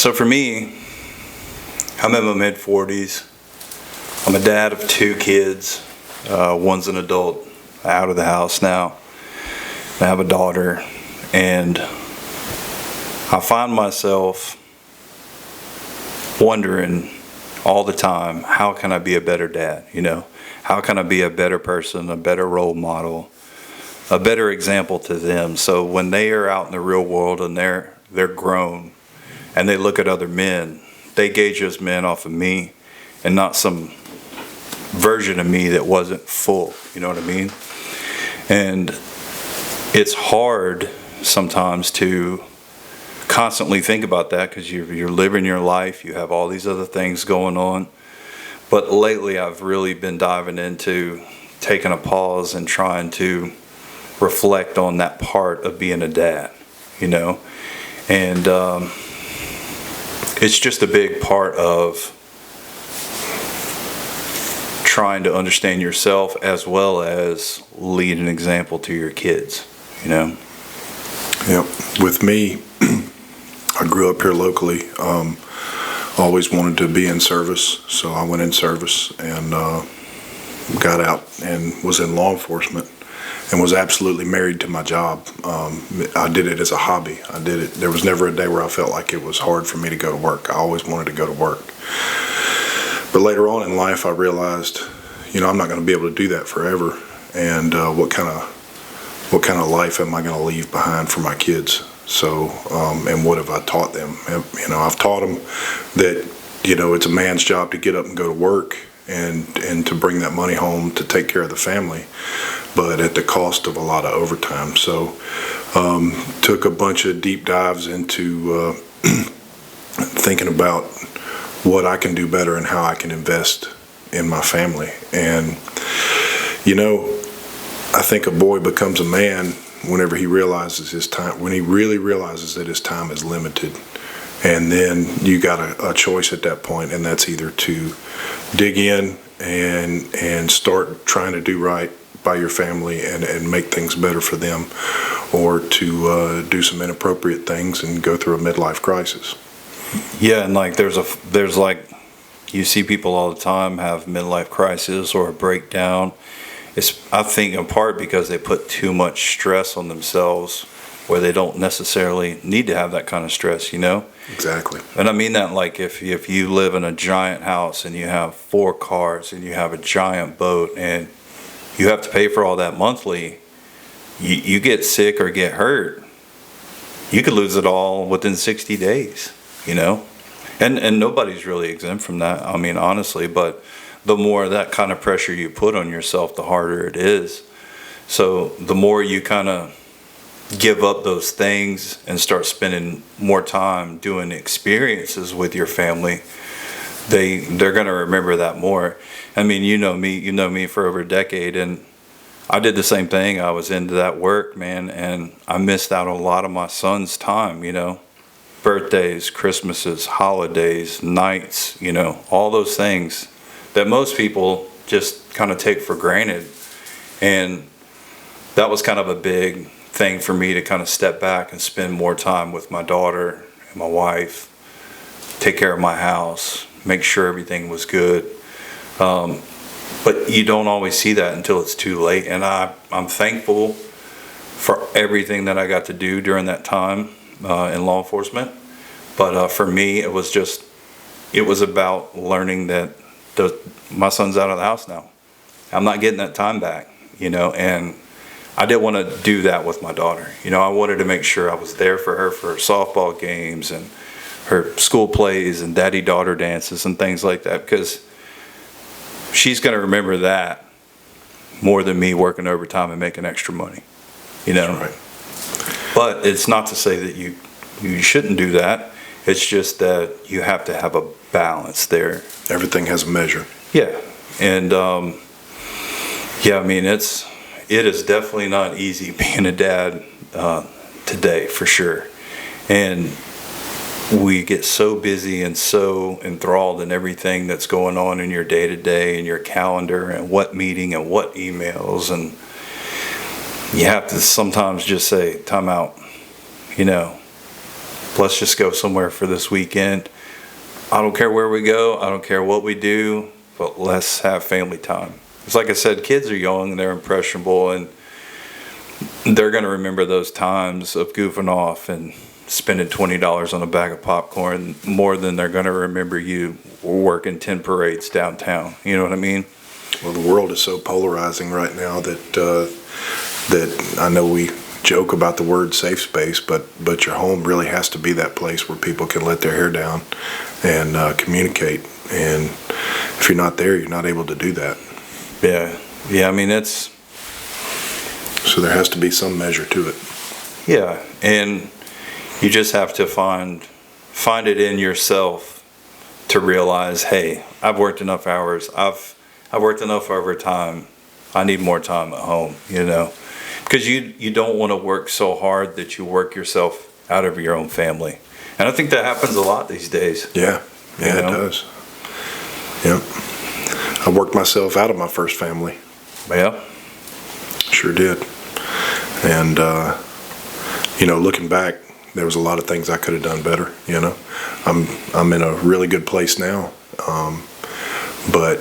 So for me, I'm in my mid-40s. I'm a dad of 2 kids. One's an adult, out of the house now. I have a daughter, and I find myself wondering all the time, how can I be a better dad? How can I be a better person, a better role model, a better example to them? So when they are out in the real world and they're grown and they look at other men, they gauge those men off of me and not some version of me that wasn't full. You know what I mean? And it's hard sometimes to constantly think about that because you're living your life, you have all these other things going on. But lately I've really been diving into taking a pause and trying to reflect on that part of being a dad, and it's just a big part of trying to understand yourself as well as lead an example to your kids. Yep. With me, I grew up here locally. Always wanted to be in service, so I went in service and got out and was in law enforcement and was absolutely married to my job. I did it as a hobby. I did it. There was never a day where I felt like it was hard for me to go to work. I always wanted to go to work. But later on in life, I realized, I'm not going to be able to do that forever. And what kind of life am I going to leave behind for my kids? So, and what have I taught them? I've taught them that, it's a man's job to get up and go to work and to bring that money home to take care of the family, but at the cost of a lot of overtime. So, took a bunch of deep dives into thinking about what I can do better and how I can invest in my family. And, I think a boy becomes a man whenever he realizes his time, when he really realizes that his time is limited. And then you got a choice at that point, and that's either to dig in and start trying to do right by your family and make things better for them, or to do some inappropriate things and go through a midlife crisis. Yeah, and there's you see people all the time have midlife crisis or a breakdown. I think in part because they put too much stress on themselves where they don't necessarily need to have that kind of stress, Exactly. And I mean that if you live in a giant house and you have 4 cars and you have a giant boat and you have to pay for all that monthly, you get sick or get hurt, you could lose it all within 60 days, And nobody's really exempt from that, honestly, but the more that kind of pressure you put on yourself, the harder it is. So the more you kind of give up those things and start spending more time doing experiences with your family, they're going to remember that more. You know me for over a decade, and I did the same thing. I was into that work, man, and I missed out on a lot of my son's time, birthdays, Christmases, holidays, nights, all those things that most people just kind of take for granted. And that was kind of a big thing for me to kind of step back and spend more time with my daughter and my wife, take care of my house, make sure everything was good. But you don't always see that until it's too late. And I'm thankful for everything that I got to do during that time in law enforcement. But for me, it was about learning that my son's out of the house now. I'm not getting that time back, and I didn't want to do that with my daughter. I wanted to make sure I was there for her for softball games and her school plays and daddy-daughter dances and things like that, because she's going to remember that more than me working overtime and making extra money, That's right. But it's not to say that you shouldn't do that. It's just that you have to have a balance there. Everything has a measure. Yeah. And it is definitely not easy being a dad today, for sure. And we get so busy and so enthralled in everything that's going on in your day-to-day and your calendar and what meeting and what emails, and you have to sometimes just say, time out. let's just go somewhere for this weekend. I don't care where we go. I don't care what we do, but let's have family time. It's like I said, kids are young, they're impressionable, and they're going to remember those times of goofing off and spending $20 on a bag of popcorn more than they're going to remember you working 10 parades downtown. You know what I mean? Well, the world is so polarizing right now that I know we joke about the word safe space, but your home really has to be that place where people can let their hair down and communicate. And if you're not there, you're not able to do that. Yeah. I mean, so there has to be some measure to it. Yeah, and you just have to find it in yourself to realize, hey, I've worked enough hours. I've worked enough overtime. I need more time at home, because you don't want to work so hard that you work yourself out of your own family. And I think that happens a lot these days. Yeah, it does. Yep. I worked myself out of my first family. Yeah. Sure did. And, looking back, there was a lot of things I could have done better, I'm in a really good place now. But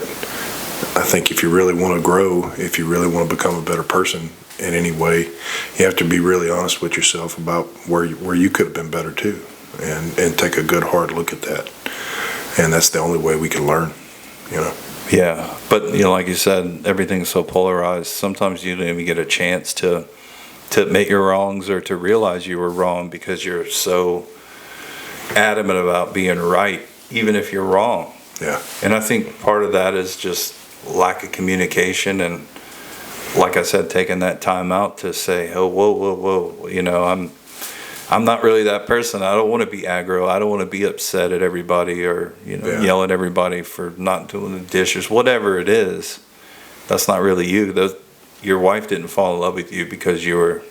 I think if you really want to grow, if you really want to become a better person in any way, you have to be really honest with yourself about where you could have been better too, and take a good hard look at that. And that's the only way we can learn, Yeah, but like you said, everything's so polarized. Sometimes you don't even get a chance to admit your wrongs or to realize you were wrong because you're so adamant about being right, even if you're wrong. Yeah. And I think part of that is just lack of communication, and like I said, taking that time out to say, oh, whoa, I'm not really that person. I don't want to be aggro. I don't want to be upset at everybody or yell at everybody for not doing the dishes, whatever it is. That's not really you. Your wife didn't fall in love with you because you were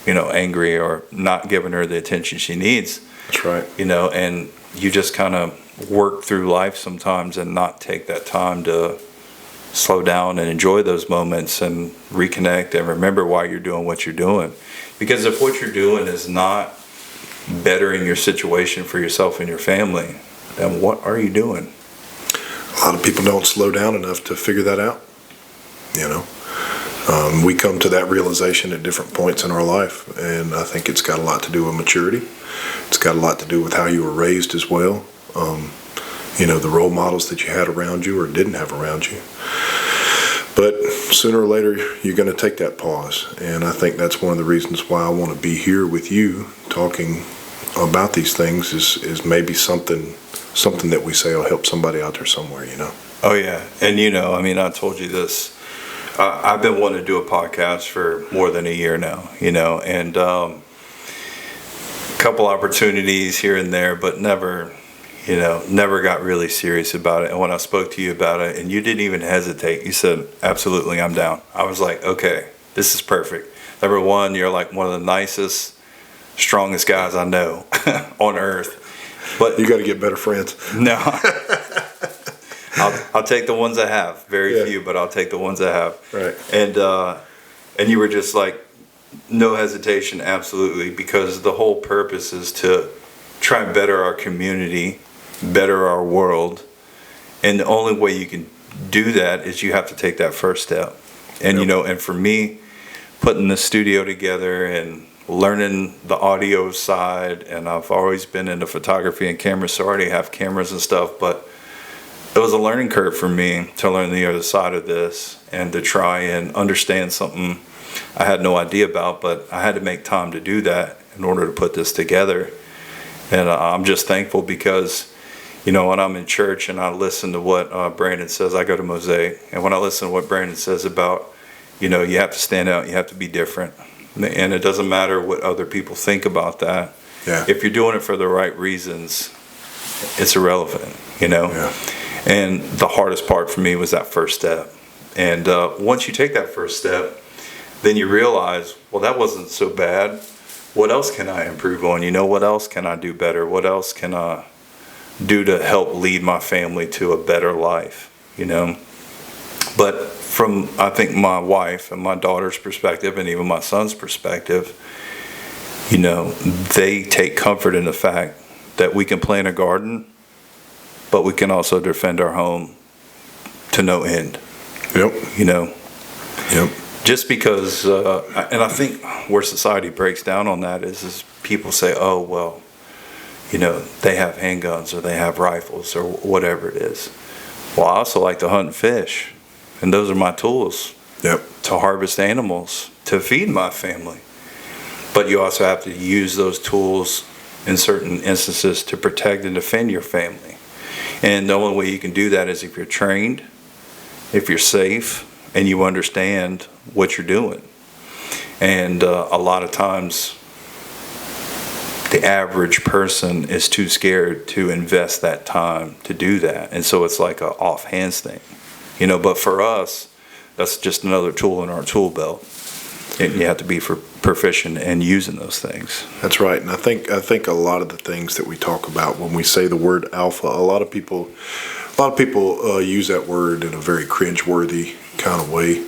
angry or not giving her the attention she needs. That's right. And you just kind of work through life sometimes and not take that time to slow down and enjoy those moments and reconnect and remember why you're doing what you're doing. Because if what you're doing is not bettering your situation for yourself and your family, then what are you doing? A lot of people don't slow down enough to figure that out. We come to that realization at different points in our life, and I think it's got a lot to do with maturity. It's got a lot to do with how you were raised as well. The role models that you had around you or didn't have around you. But sooner or later, you're going to take that pause, and I think that's one of the reasons why I want to be here with you talking about these things is maybe something that we say will help somebody out there somewhere, Oh, yeah. And, I told you this. I've been wanting to do a podcast for more than a year now, and a couple opportunities here and there, but never got really serious about it. And when I spoke to you about it, and you didn't even hesitate, you said, absolutely, I'm down. I was like, okay, this is perfect. Number one, you're like one of the nicest, strongest guys I know on earth. But you got to get better friends. No. I'll take the ones I have. Very few, but I'll take the ones I have. Right. And you were just like, no hesitation, absolutely, because the whole purpose is to try and better our community, better our world. And the only way you can do that is you have to take that first step. And, and for me, putting the studio together and learning the audio side, and I've always been into photography and cameras, so I already have cameras and stuff, but it was a learning curve for me to learn the other side of this and to try and understand something I had no idea about, but I had to make time to do that in order to put this together. And I'm just thankful because, when I'm in church and I listen to what Brandon says, I go to Mosaic, and when I listen to what Brandon says about, you have to stand out, you have to be different. And it doesn't matter what other people think about that. Yeah. If you're doing it for the right reasons, it's irrelevant, Yeah. And the hardest part for me was that first step. And once you take that first step, then you realize, well, that wasn't so bad. What else can I improve on? What else can I do better? What else can I do to help lead my family to a better life? But from, I think, my wife and my daughter's perspective and even my son's perspective, they take comfort in the fact that we can plant a garden, but we can also defend our home to no end. Yep. Yep. Just because, and I think where society breaks down on that is people say, oh, well, they have handguns or they have rifles or whatever it is. Well, I also like to hunt and fish, and those are my tools. Yep. To harvest animals, to feed my family. But you also have to use those tools in certain instances to protect and defend your family. And the only way you can do that is if you're trained, if you're safe, and you understand what you're doing. And a lot of times, the average person is too scared to invest that time to do that. And so it's like a offhands thing. But for us, that's just another tool in our tool belt. And you have to be proficient in using those things. That's right. And I think a lot of the things that we talk about when we say the word alpha, a lot of people use that word in a very cringeworthy kind of way.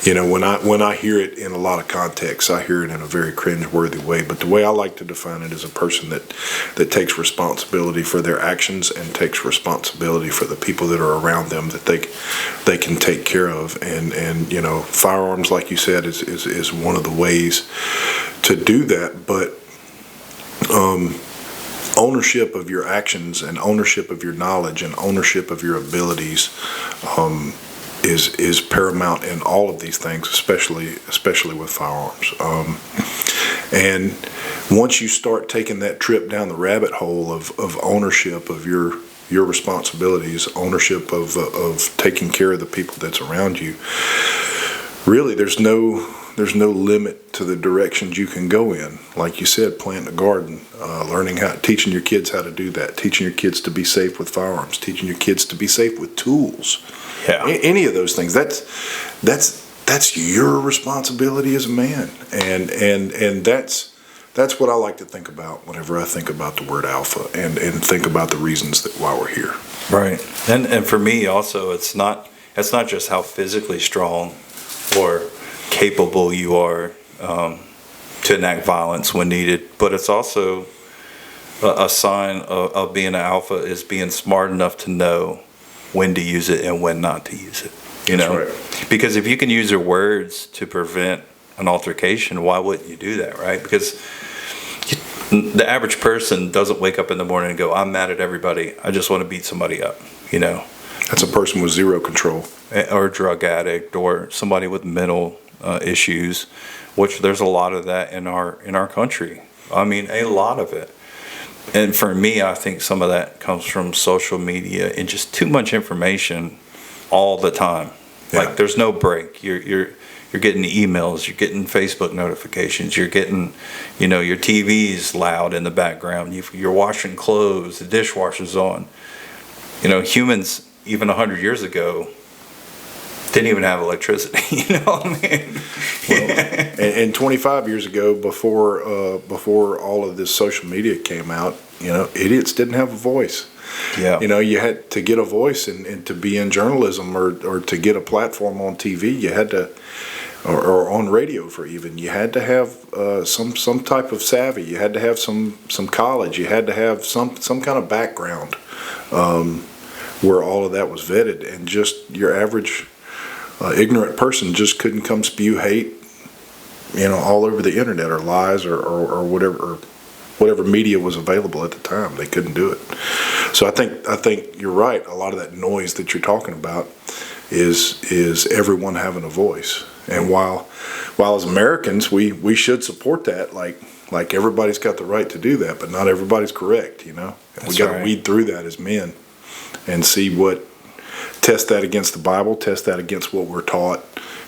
And when I hear it in a lot of contexts, I hear it in a very cringeworthy way. But the way I like to define it is a person that takes responsibility for their actions and takes responsibility for the people that are around them that they can take care of. And firearms, like you said, is one of the ways to do that. But ownership of your actions and ownership of your knowledge and ownership of your abilities is paramount in all of these things, especially with firearms. And once you start taking that trip down the rabbit hole of ownership of your responsibilities, ownership of taking care of the people that's around you, really there's no limit to the directions you can go in. Like you said, planting a garden, teaching your kids how to do that, teaching your kids to be safe with firearms, teaching your kids to be safe with tools. Yeah. Any of those things. That's your responsibility as a man, and that's what I like to think about whenever I think about the word alpha and think about the reasons that why we're here. Right. And for me also, it's not just how physically strong or capable you are to enact violence when needed, but it's also a sign of being an alpha is being smart enough to know when to use it and when not to use it. That's right. Because if you can use your words to prevent an altercation, why wouldn't you do that, right? Because the average person doesn't wake up in the morning and go, I'm mad at everybody, I just want to beat somebody up, That's a person with zero control. Or a drug addict or somebody with mental issues, which there's a lot of that in our country. I mean, a lot of it. And for me, I think some of that comes from social media and just too much information all the time. Yeah. Like there's no break. You're getting emails, you're getting Facebook notifications, you're getting, your TV's loud in the background. You're washing clothes, the dishwasher's on. Humans even 100 years ago didn't even have electricity. What I mean? Well, and 25 years ago, before all of this social media came out, idiots didn't have a voice. Yeah. You had to get a voice and to be in journalism or to get a platform on TV, you had to, or on radio you had to have some type of savvy. You had to have some college. You had to have some kind of background where all of that was vetted, and just your average ignorant person just couldn't come spew hate, all over the internet or lies or whatever media was available at the time. They couldn't do it. So I think you're right. A lot of that noise that you're talking about is everyone having a voice. And while as Americans we should support that, like everybody's got the right to do that, but not everybody's correct. And we got to weed through that as men and test that against the Bible, test that against what we're taught,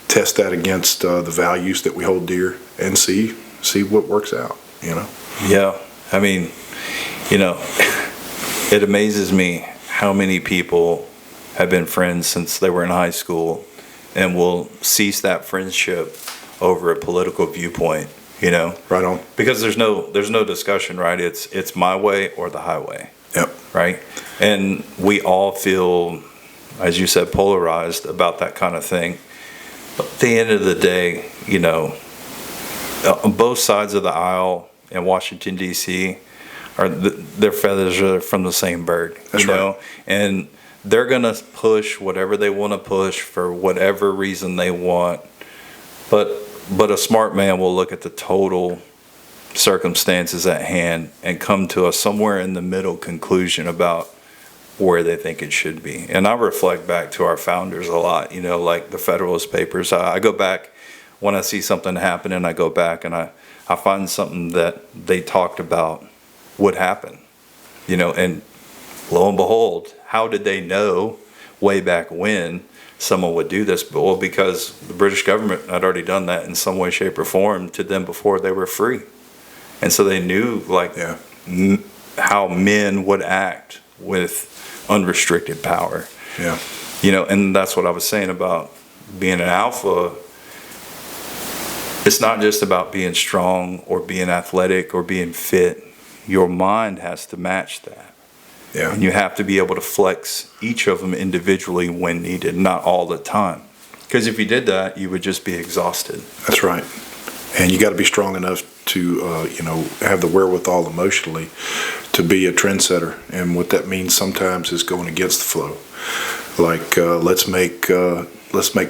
test that against the values that we hold dear, and see what works out. Yeah, I mean, it amazes me how many people have been friends since they were in high school and will cease that friendship over a political viewpoint, Right on. Because there's no discussion, right? It's my way or the highway. Yep. Right? And we all feel, as you said, polarized about that kind of thing. But at the end of the day, on both sides of the aisle in Washington, D.C., their feathers are from the same bird, That's you know? right. And they're going to push whatever they want to push for whatever reason they want. But a smart man will look at the total circumstances at hand and come to a somewhere in the middle conclusion about where they think it should be. And I reflect back to our founders a lot, you know, like the Federalist Papers. I go back when I see something happen, and I go back and I find something that they talked about would happen, you know, and lo and behold, how did they know way back when someone would do this? Well, because the British government had already done that in some way, shape, or form to them before they were free. And so they knew, like, Yeah. how men would act with unrestricted power. Yeah. You know, and that's what I was saying about being an alpha. It's not just about being strong or being athletic or being fit. Your mind has to match that. Yeah. And you have to be able to flex each of them individually when needed, not all the time. Because if you did that, you would just be exhausted. That's right. And you got to be strong enough to, have the wherewithal emotionally to be a trendsetter. And what that means sometimes is going against the flow. Like, let's make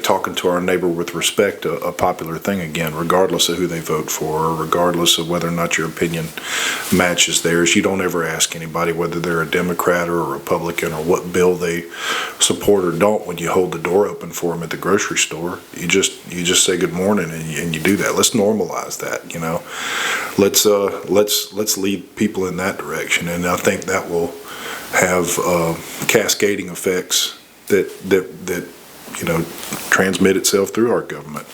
talking to our neighbor with respect a popular thing again, regardless of who they vote for, or regardless of whether or not your opinion matches theirs. You don't ever ask anybody whether they're a Democrat or a Republican or what bill they support or don't when you hold the door open for them at the grocery store. You just say good morning, and you do that. Let's normalize that. You know, let's lead people in that direction, and I think that will have cascading effects that transmit itself through our government.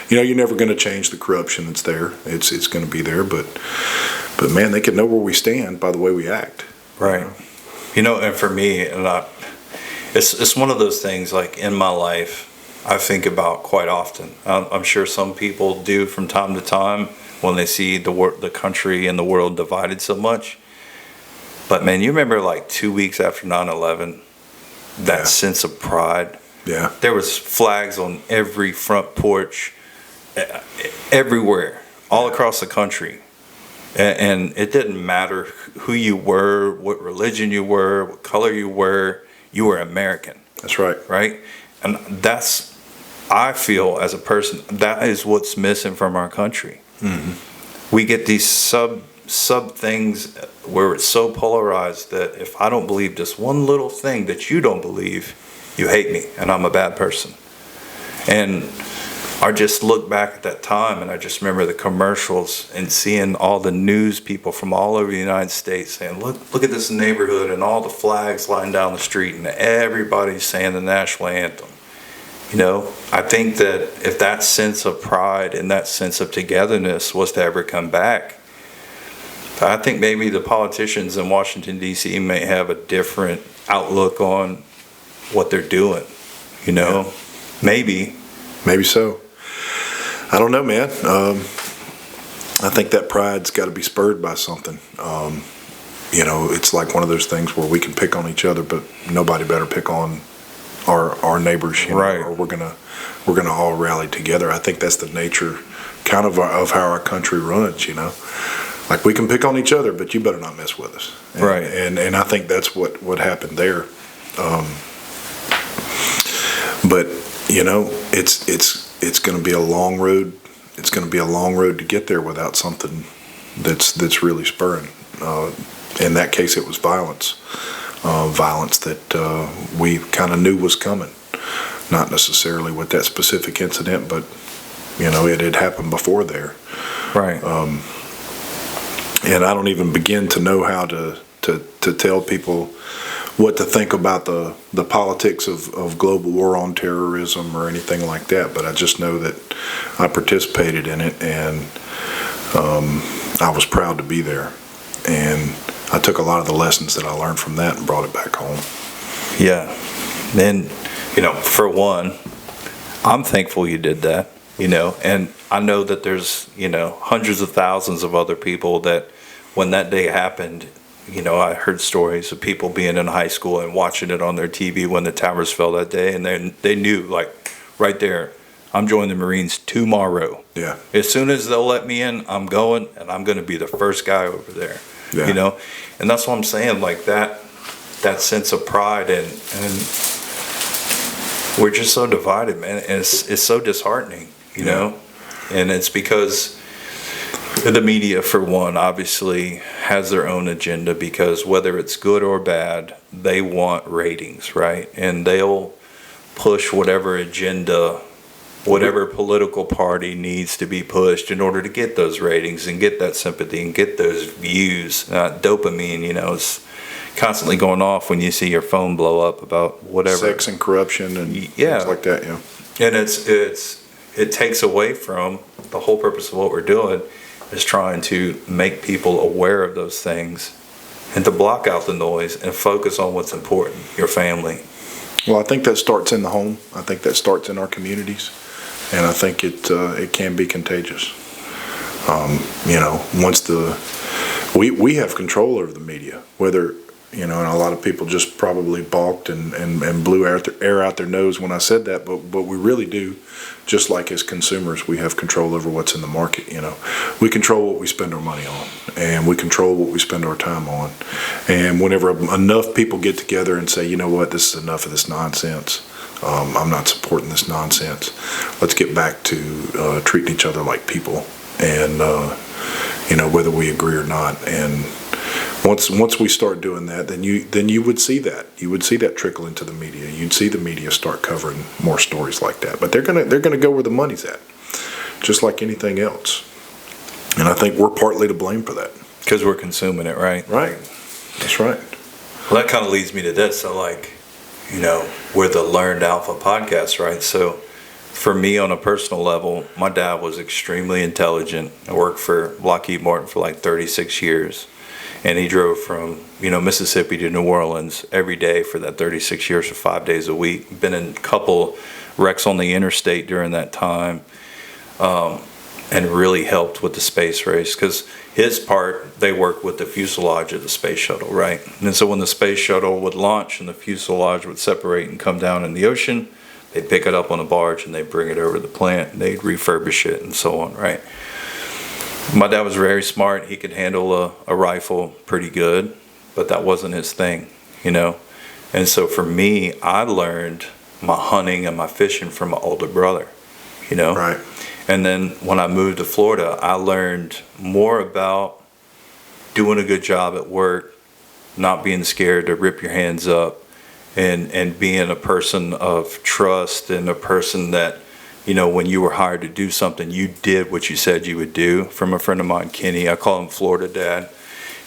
You know, you're never going to change the corruption that's there. It's going to be there, but man, they can know where we stand by the way we act. Right. You know, and for me, it's one of those things, like, in my life, I think about quite often. I'm sure some people do from time to time when they see the country and the world divided so much. But man, you remember, like, 2 weeks after 9/11, that Yeah. sense of pride. Yeah. There was flags on every front porch, everywhere, all across the country. And it didn't matter who you were, what religion you were, what color you were American, That's right. right? And I feel as a person, that is what's missing from our country. Mm-hmm. We get these sub things where it's so polarized that if I don't believe just one little thing that you don't believe, you hate me and I'm a bad person. And I just look back at that time, and I just remember the commercials and seeing all the news people from all over the United States saying, look at this neighborhood, and all the flags lying down the street, and everybody's saying the national anthem. You know, I think that if that sense of pride and that sense of togetherness was to ever come back, I think maybe the politicians in Washington, D.C. may have a different outlook on what they're doing, you know? Yeah. Maybe so. I don't know, man. I think that pride's got to be spurred by something. It's like one of those things where we can pick on each other, but nobody better pick on our neighbors, right? Or we're gonna all rally together. I think that's the nature, kind of how our country runs. You know, like, we can pick on each other, but you better not mess with us, right? And I think that's what happened there. But you know, it's going to be a long road. It's going to be a long road to get there without something that's really spurring. In that case, it was violence that we kind of knew was coming. Not necessarily with that specific incident, but you know, it had happened before there. Right. And I don't even begin to know how to tell people what to think about the politics of global war on terrorism or anything like that, but I just know that I participated in it, and I was proud to be there, and I took a lot of the lessons that I learned from that and brought it back home. Yeah. And, you know, for one, I'm thankful you did that, you know, and I know that there's, you know, hundreds of thousands of other people that when that day happened, you know, I heard stories of people being in high school and watching it on their TV when the towers fell that day, and they knew, like, right there, I'm joining the Marines tomorrow. Yeah. As soon as they'll let me in, I'm going, and I'm going to be the first guy over there. Yeah. You know, and that's what I'm saying. Like that sense of pride, and we're just so divided, man. And it's so disheartening, you know, and it's because the media, for one, obviously has their own agenda, because whether it's good or bad, they want ratings, right? And they'll push whatever agenda, whatever political party needs to be pushed in order to get those ratings and get that sympathy and get those views. Dopamine, you know, is constantly going off when you see your phone blow up about whatever. Sex and corruption and things like that, yeah. And it takes away from the whole purpose of what we're doing, is trying to make people aware of those things and to block out the noise and focus on what's important, your family. Well, I think that starts in the home. I think that starts in our communities, and I think it can be contagious. You know, once we have control over the media, whether, you know, and a lot of people just probably balked and blew air out their nose when I said that, but we really do. Just like as consumers, we have control over what's in the market. You know, we control what we spend our money on, and we control what we spend our time on. And whenever enough people get together and say, you know what, this is enough of this nonsense. I'm not supporting this nonsense. Let's get back to treating each other like people, and you know, whether we agree or not. And once we start doing that, then you would see that. You would see that trickle into the media. You'd see the media start covering more stories like that. But they're gonna go where the money's at, just like anything else. And I think we're partly to blame for that. Because we're consuming it, right? Right. That's right. Well, that kind of leads me to this. So, like, you know, we're the Learned Alpha podcast, right? So for me, on a personal level, my dad was extremely intelligent. I worked for Lockheed Martin for like 36 years. And he drove from, you know, Mississippi to New Orleans every day for that 36 years, for 5 days a week. Been in a couple wrecks on the interstate during that time, and really helped with the space race. Because his part, they worked with the fuselage of the space shuttle, right? And so when the space shuttle would launch and the fuselage would separate and come down in the ocean, they'd pick it up on a barge and they'd bring it over to the plant and they'd refurbish it and so on, right? My dad was very smart. He could handle a rifle pretty good, but that wasn't his thing, you know? And so for me, I learned my hunting and my fishing from my older brother, you know? Right. And then when I moved to Florida, I learned more about doing a good job at work, not being scared to rip your hands up, and being a person of trust, and a person that, you know, when you were hired to do something, you did what you said you would do. From a friend of mine, Kenny, I call him Florida Dad.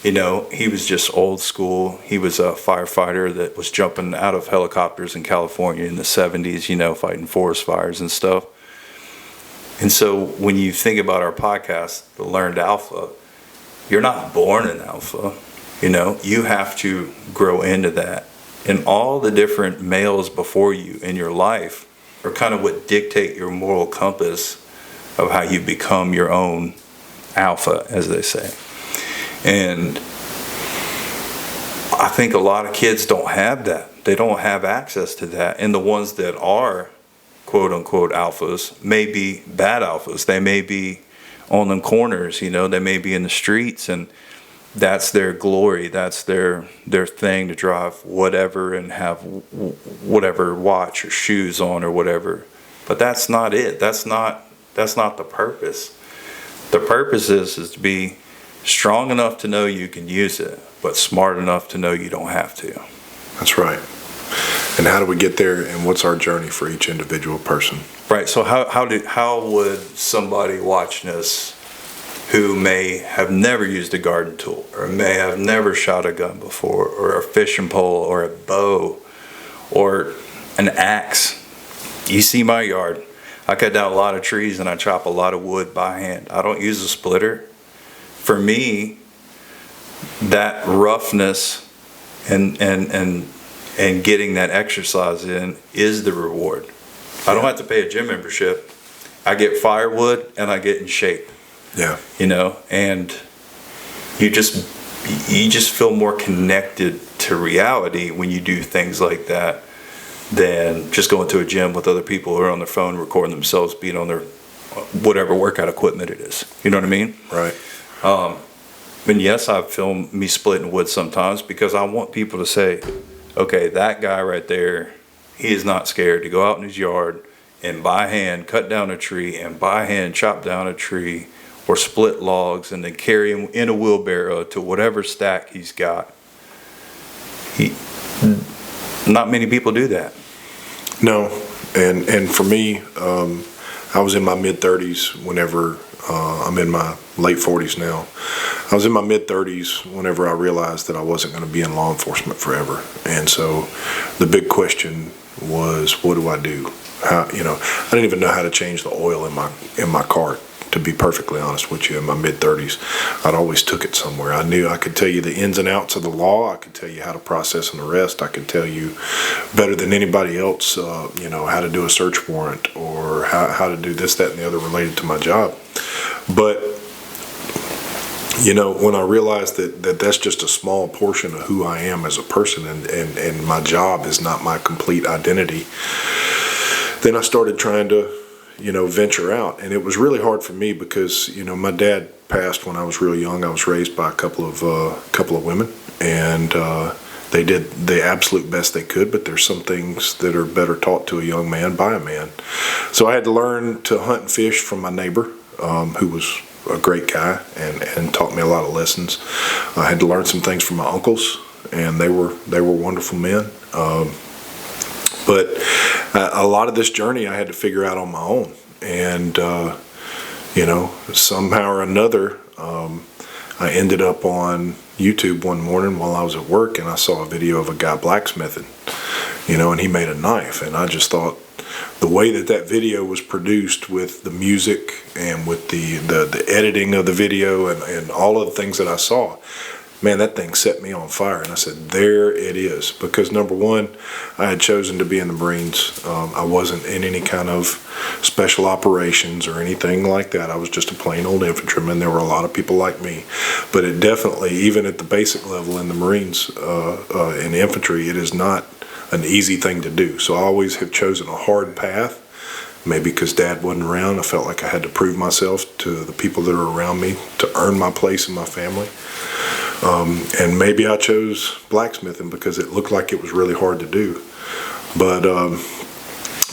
You know, he was just old school. He was a firefighter that was jumping out of helicopters in California in the 70s, you know, fighting forest fires and stuff. And so when you think about our podcast, The Learned Alpha, you're not born an alpha, you know, you have to grow into that. And all the different males before you in your life are kind of what dictate your moral compass of how you become your own alpha, as they say. And I think a lot of kids don't have that. They don't have access to that. And the ones that are quote unquote alphas may be bad alphas. They may be on them corners, you know, they may be in the streets, and that's their glory. That's their thing, to drive whatever and have whatever watch or shoes on or whatever. But that's not it. That's not the purpose. The purpose is to be strong enough to know you can use it, but smart enough to know you don't have to. That's right. And how do we get there, and what's our journey for each individual person? Right. So how would somebody watching this who may have never used a garden tool, or may have never shot a gun before, or a fishing pole, or a bow, or an axe? You see my yard. I cut down a lot of trees and I chop a lot of wood by hand. I don't use a splitter. For me, that roughness and getting that exercise in is the reward. I don't have to pay a gym membership. I get firewood and I get in shape. Yeah. You know, and you just feel more connected to reality when you do things like that. than just going to a gym with other people who are on their phone recording themselves being on their whatever workout equipment it is. You know what I mean? Right. And yes, I film me splitting wood sometimes because I want people to say, okay, that guy right there, he is not scared to go out in his yard and by hand cut down a tree and by hand chop down a tree or split logs and then carry them in a wheelbarrow to whatever stack he's got. Not many people do that. No, and for me, I was in my mid-30s whenever, I'm in my late 40s now. I was in my mid-30s whenever I realized that I wasn't going to be in law enforcement forever. And so the big question was, what do I do? I didn't even know how to change the oil in my car, to be perfectly honest with you. In my mid-30s, I'd always took it somewhere. I knew I could tell you the ins and outs of the law. I could tell you how to process an arrest. I could tell you better than anybody else, how to do a search warrant or how to do this, that, and the other related to my job. But when I realized that that's just a small portion of who I am as a person, and my job is not my complete identity, then I started trying to venture out. And it was really hard for me because, my dad passed when I was real young. I was raised by a couple of women, and they did the absolute best they could, but there's some things that are better taught to a young man by a man. So I had to learn to hunt and fish from my neighbor, who was a great guy and taught me a lot of lessons. I had to learn some things from my uncles, and they were wonderful men. But a lot of this journey I had to figure out on my own. And, somehow or another, I ended up on YouTube one morning while I was at work, and I saw a video of a guy blacksmithing, and he made a knife. And I just thought the way that video was produced with the music and with the editing of the video and all of the things that I saw, man, that thing set me on fire. And I said, there it is. Because number one, I had chosen to be in the Marines. I wasn't in any kind of special operations or anything like that. I was just a plain old infantryman. There were a lot of people like me. But it definitely, even at the basic level in the Marines, in infantry, it is not an easy thing to do. So I always have chosen a hard path. Maybe because Dad wasn't around, I felt like I had to prove myself to the people that are around me to earn my place in my family. And maybe I chose blacksmithing because it looked like it was really hard to do. But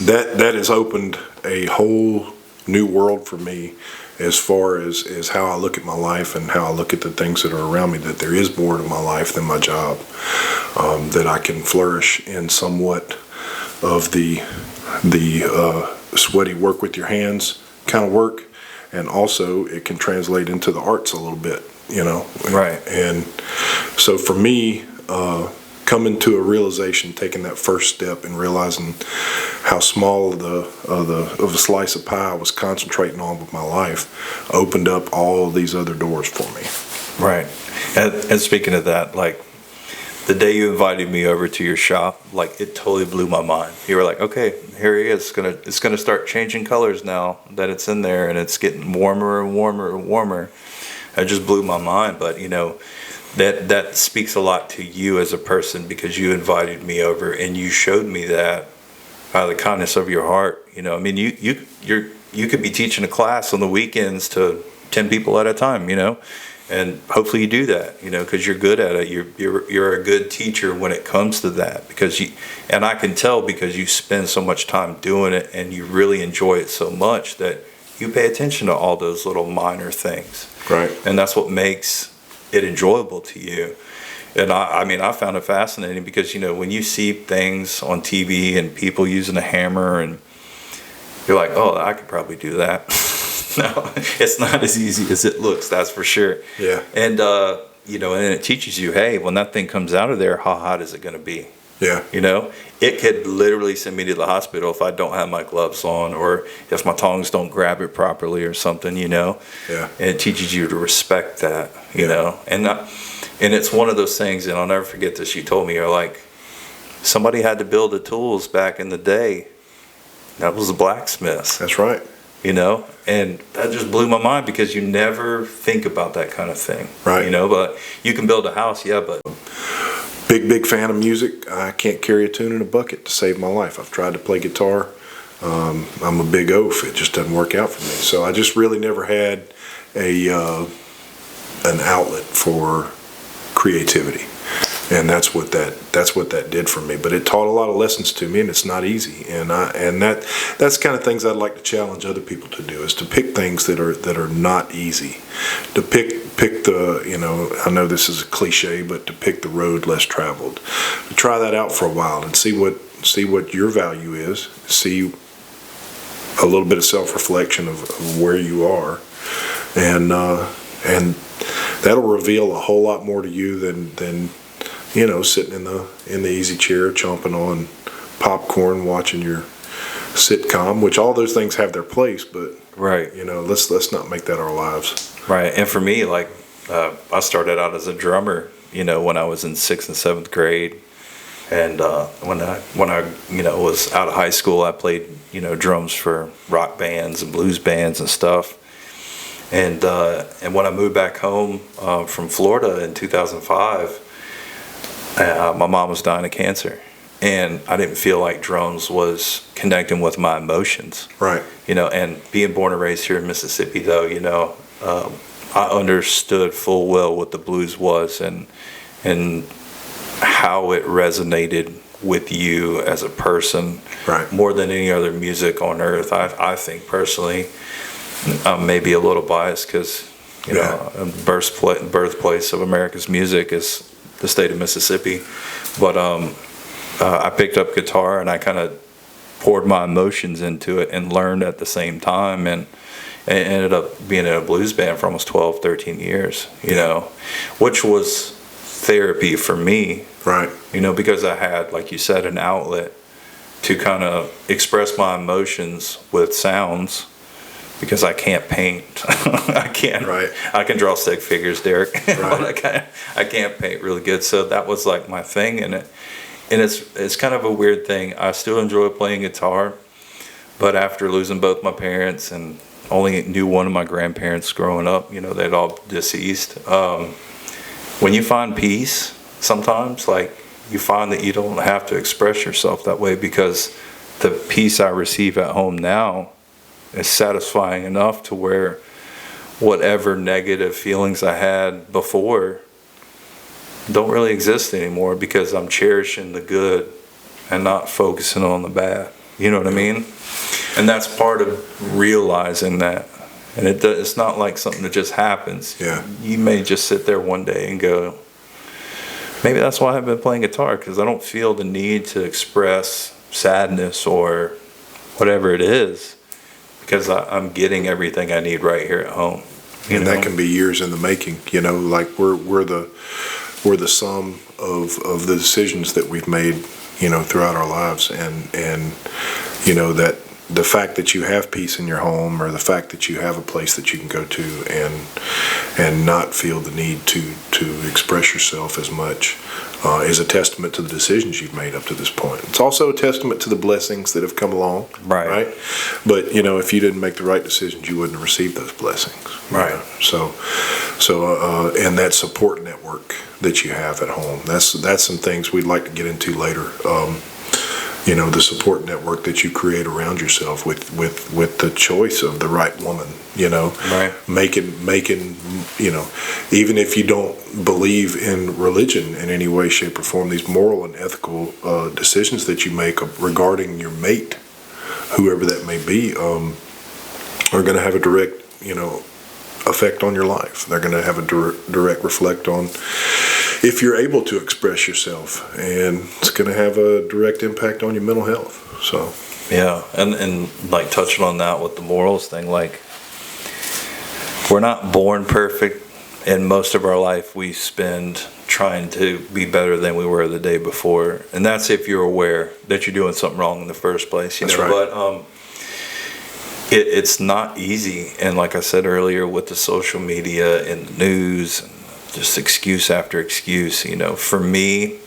that has opened a whole new world for me as far as how I look at my life and how I look at the things that are around me, that there is more to my life than my job, that I can flourish in somewhat of the sweaty work with your hands kind of work, and also it can translate into the arts a little bit. Right. And so for me, coming to a realization, taking that first step and realizing how small of a slice of pie I was concentrating on with my life opened up all these other doors for me. Right. And speaking of that, like the day you invited me over to your shop, like it totally blew my mind. You were like, okay, here he is. It's gonna start changing colors now that it's in there, and it's getting warmer and warmer and warmer. It just blew my mind. But that speaks a lot to you as a person, because you invited me over and you showed me that out of the kindness of your heart. You could be teaching a class on the weekends to 10 people at a time, and hopefully you do that, because you're good at it. You're a good teacher when it comes to that, and I can tell because you spend so much time doing it and you really enjoy it so much that you pay attention to all those little minor things. Right. And that's what makes it enjoyable to you. And I found it fascinating because, when you see things on TV and people using a hammer, and you're like, oh, I could probably do that. No, it's not as easy as it looks, that's for sure. Yeah. And, and it teaches you, hey, when that thing comes out of there, how hot is it going to be? Yeah. It could literally send me to the hospital if I don't have my gloves on, or if my tongs don't grab it properly or something, Yeah. And it teaches you to respect that, and it's one of those things, and I'll never forget this. You told me, you're like, somebody had to build the tools back in the day. That was the blacksmiths. That's right. And that just blew my mind, because you never think about that kind of thing. Right. But you can build a house, yeah, but big fan of music. I can't carry a tune in a bucket to save my life. I've tried to play guitar. I'm a big oaf. It just doesn't work out for me. So I just really never had an outlet for creativity, and that's what that did for me. But it taught a lot of lessons to me, and it's not easy. And that's kind of things I'd like to challenge other people to do, is to pick things that are not easy, to pick the, I know this is a cliche, but to pick the road less traveled. To try that out for a while and see what your value is. See a little bit of self-reflection of where you are, and that'll reveal a whole lot more to you than sitting in the easy chair chomping on popcorn watching your sitcom, which all those things have their place, but right, let's not make that our lives. Right. And for me, like, I started out as a drummer, when I was in 6th and 7th grade. And when I was out of high school, I played, drums for rock bands and blues bands and stuff. And when I moved back home from Florida in 2005, my mom was dying of cancer. And I didn't feel like drums was connecting with my emotions. Right. And being born and raised here in Mississippi, though, I understood full well what the blues was and how it resonated with you as a person, right, more than any other music on earth. I think personally, I'm maybe a little biased because birthplace of America's music is the state of Mississippi, but I picked up guitar and I kind of poured my emotions into it and learned at the same time, and ended up being in a blues band for almost 12, 13 years, which was therapy for me. Right. Because I had, like you said, an outlet to kind of express my emotions with sounds, because I can't paint. I can't. Right. I can draw stick figures, Derrick, right, but I can't paint really good. So that was like my thing, and it's kind of a weird thing. I still enjoy playing guitar, but after losing both my parents and only knew one of my grandparents growing up, they'd all deceased. When you find peace, sometimes, like, you find that you don't have to express yourself that way, because the peace I receive at home now is satisfying enough to where whatever negative feelings I had before don't really exist anymore, because I'm cherishing the good and not focusing on the bad. You know what I mean? And that's part of realizing that. And it's not like something that just happens. Yeah. You may just sit there one day and go, maybe that's why I've been playing guitar, because I don't feel the need to express sadness or whatever it is, because I'm getting everything I need right here at home. And that can be years in the making. Like we're the sum of the decisions that we've made, throughout our lives, and that the fact that you have peace in your home, or the fact that you have a place that you can go to and not feel the need to express yourself as much, is a testament to the decisions you've made up to this point. It's also a testament to the blessings that have come along. Right. But if you didn't make the right decisions, you wouldn't have received those blessings. Right. So and that support network that you have at home, that's some things we'd like to get into later. The support network that you create around yourself with the choice of the right woman, Right. making, even if you don't believe in religion in any way, shape, or form, these moral and ethical decisions that you make regarding your mate, whoever that may be, are going to have a direct, effect on your life. They're going to have a direct reflect on if you're able to express yourself, and it's going to have a direct impact on your mental health. So yeah, and like touching on that with the morals thing, like, we're not born perfect, and most of our life we spend trying to be better than we were the day before, and that's if you're aware that you're doing something wrong in the first place. That's right. But it's not easy, and like I said earlier, with the social media and the news, and just excuse after excuse. For me,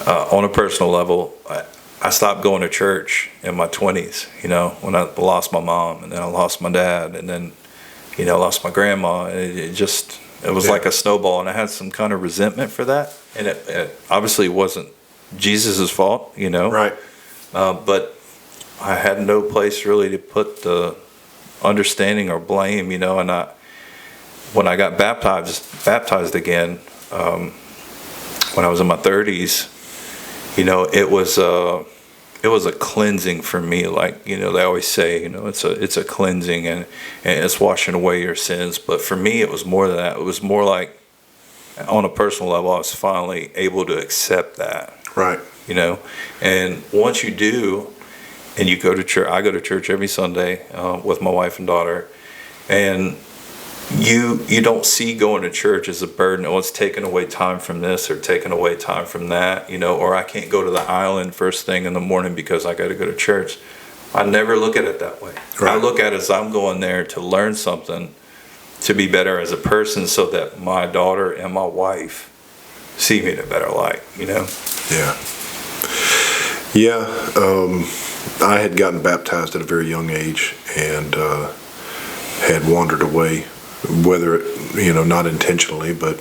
on a personal level, I stopped going to church in my 20s, when I lost my mom, and then I lost my dad, and then, I lost my grandma. And it was like a snowball, and I had some kind of resentment for that. and it obviously wasn't Jesus' fault, Right. but I had no place really to put the understanding or blame, and when I got baptized again, when I was in my 30s, it was a cleansing for me. Like, they always say, it's a cleansing and it's washing away your sins. But for me, it was more than that. It was more like, on a personal level, I was finally able to accept that. Right. And once you do, and you go to church, I go to church every Sunday with my wife and daughter, and you don't see going to church as a burden. Oh, it's taking away time from this or taking away time from that, or I can't go to the island first thing in the morning because I got to go to church. I never look at it that way. Right. I look at it as I'm going there to learn something, to be better as a person, so that my daughter and my wife see me in a better light, Yeah. Yeah. I had gotten baptized at a very young age and had wandered away, whether, not intentionally, but,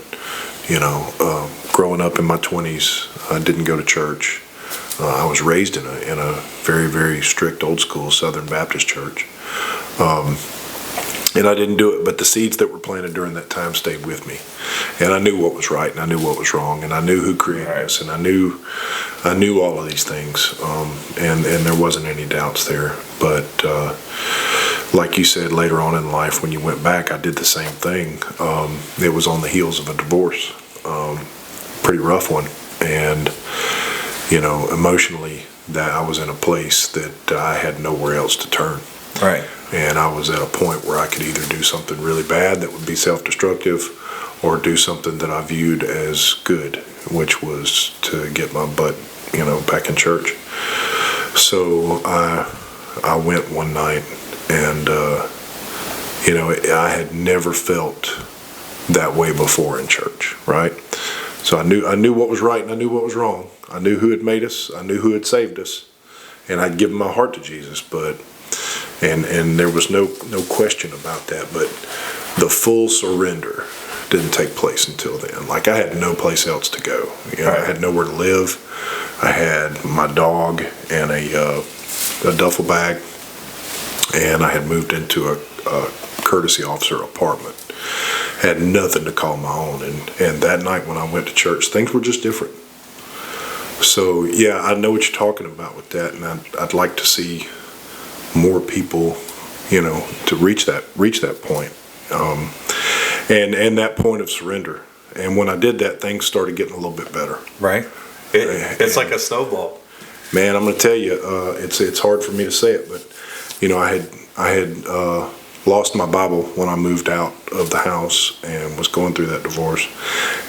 growing up in my 20s, I didn't go to church. I was raised in a very, very strict old school Southern Baptist church. And I didn't do it, but the seeds that were planted during that time stayed with me. And I knew what was right, and I knew what was wrong, and I knew who created us, and I knew all of these things, and there wasn't any doubts there. But like you said, later on in life, when you went back, I did the same thing. It was on the heels of a divorce, pretty rough one, and emotionally, that I was in a place that I had nowhere else to turn. Right. And I was at a point where I could either do something really bad that would be self-destructive, or do something that I viewed as good, which was to get my butt, back in church. So I went one night, and I had never felt that way before in church, right? So I knew what was right and I knew what was wrong. I knew who had made us. I knew who had saved us, and I'd given my heart to Jesus, but. And there was no question about that, but the full surrender didn't take place until then. Like, I had no place else to go. Right. I had nowhere to live. I had my dog and a duffel bag, and I had moved into a courtesy officer apartment. Had nothing to call my own, and that night when I went to church, things were just different. So yeah, I know what you're talking about with that, and I'd like to see more people, to reach that point, and that point of surrender. And when I did that, things started getting a little bit better. Right. It's like a snowball. Man, I'm going to tell you, it's hard for me to say it, but I had lost my Bible when I moved out of the house and was going through that divorce,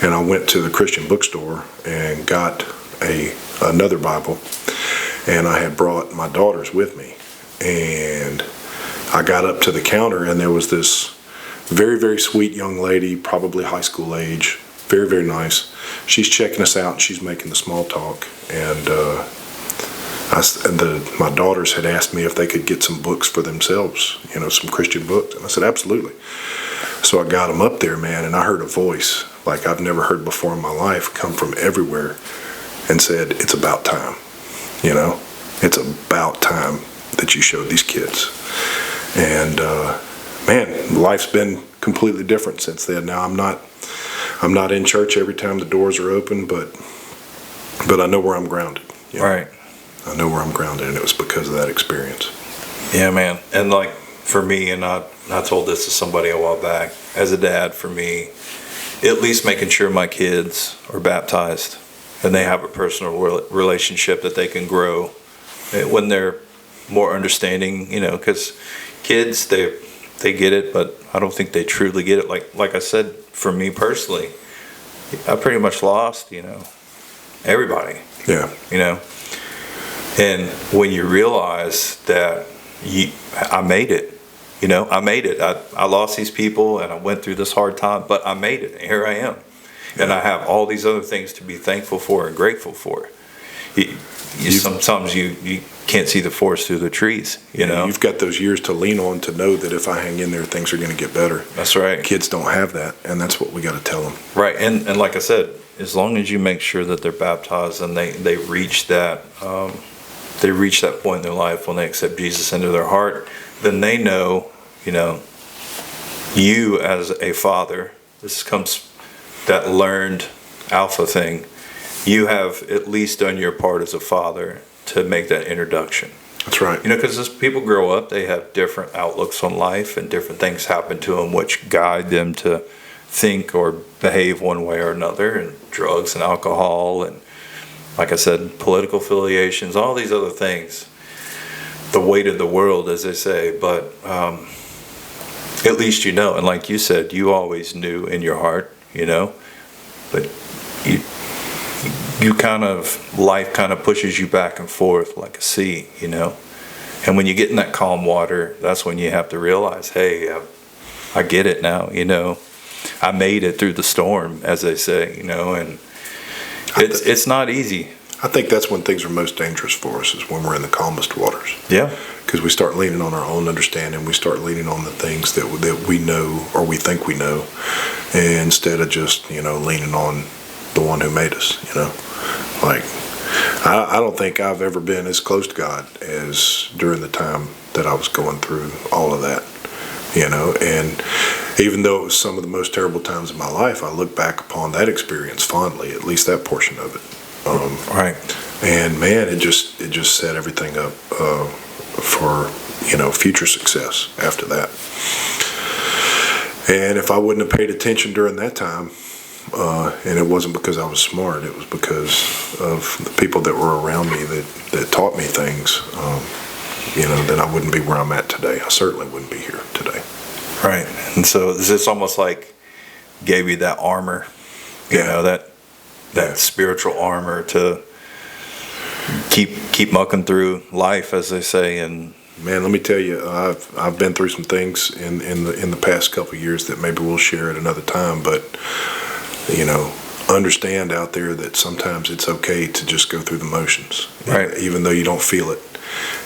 and I went to the Christian bookstore and got another Bible, and I had brought my daughters with me. And I got up to the counter, and there was this very, very sweet young lady, probably high school age, very, very nice. She's checking us out, and she's making the small talk. And my daughters had asked me if they could get some books for themselves, some Christian books. And I said, absolutely. So I got them up there, man, and I heard a voice like I've never heard before in my life come from everywhere and said, it's about time. It's about time that you showed these kids. And man, life's been completely different since then. Now I'm not in church every time the doors are open, but I know where I'm grounded. Right. I know where I'm grounded, and it was because of that experience. Yeah, man. And like for me, and I told this to somebody a while back, as a dad, for me, at least making sure my kids are baptized and they have a personal relationship that they can grow when they're more understanding, because kids, they get it, but I don't think they truly get it. Like I said, for me personally, I pretty much lost, everybody. Yeah. And when you realize that I made it, I made it. I lost these people and I went through this hard time, but I made it. And here I am. Yeah. And I have all these other things to be thankful for and grateful for. Sometimes you can't see the forest through the trees, You've got those years to lean on to know that if I hang in there, things are going to get better. That's right. Kids don't have that, and that's what we got to tell them. Right, and like I said, as long as you make sure that they're baptized and they reach that point in their life when they accept Jesus into their heart, then they know, you as a father, this comes that learned alpha thing, you have at least done your part as a father to make that introduction. That's right. Because as people grow up, they have different outlooks on life and different things happen to them which guide them to think or behave one way or another, and drugs and alcohol and, like I said, political affiliations, all these other things, the weight of the world, as they say. But at least and like you said, you always knew in your heart, but you kind of, life kind of pushes you back and forth like a sea, and when you get in that calm water, that's when you have to realize, hey, I get it now, I made it through the storm, as they say, and it's not easy. I think that's when things are most dangerous for us, is when we're in the calmest waters. Yeah. Because we start leaning on our own understanding. We start leaning on the things that we know or we think we know, instead of just, leaning on the one who made us, Like, I don't think I've ever been as close to God as during the time that I was going through all of that, and even though it was some of the most terrible times in my life, I look back upon that experience fondly, at least that portion of it. Right. And man, it just set everything up for future success after that. And if I wouldn't have paid attention during that time, and it wasn't because I was smart, it was because of the people that were around me that taught me things, then I wouldn't be where I'm at today. I certainly wouldn't be here today. Right. And so it's almost like gave you that armor, that spiritual armor to keep mucking through life, as they say. And man, let me tell you, I've been through some things in the past couple of years that maybe we'll share at another time, but understand out there that sometimes it's okay to just go through the motions, right? Even though you don't feel it,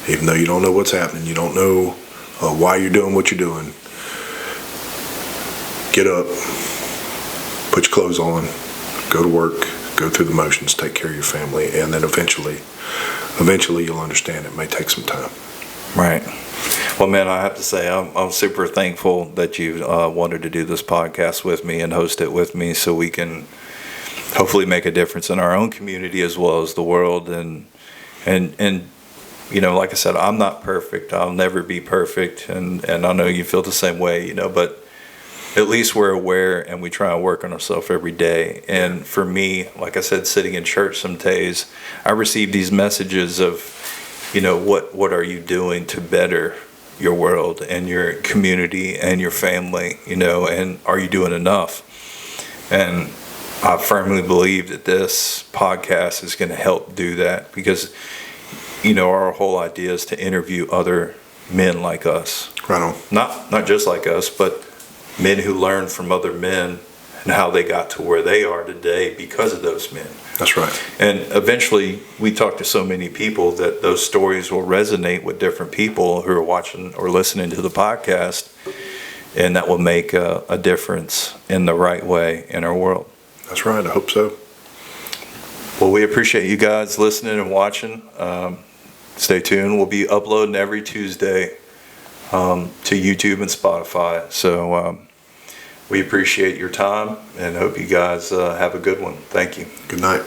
even though you don't know what's happening, you don't know why you're doing what you're doing. Get up, put your clothes on, go to work, go through the motions, take care of your family, and then eventually you'll understand. It may take some time. Right. Well, man, I have to say I'm super thankful that you wanted to do this podcast with me and host it with me, so we can hopefully make a difference in our own community as well as the world. And like I said, I'm not perfect. I'll never be perfect, and I know you feel the same way, but at least we're aware and we try and work on ourselves every day. And for me, like I said, sitting in church some days, I receive these messages of, what are you doing to better your world and your community and your family, and are you doing enough? And I firmly believe that this podcast is going to help do that, because, our whole idea is to interview other men like us. Right on. Not just like us, but men who learn from other men and how they got to where they are today because of those men. That's right. And eventually we talk to so many people that those stories will resonate with different people who are watching or listening to the podcast, and that will make a difference in the right way in our world. That's right. I hope so. Well, we appreciate you guys listening and watching. Stay tuned. We'll be uploading every Tuesday to YouTube and Spotify. So we appreciate your time and hope you guys have a good one. Thank you. Good night.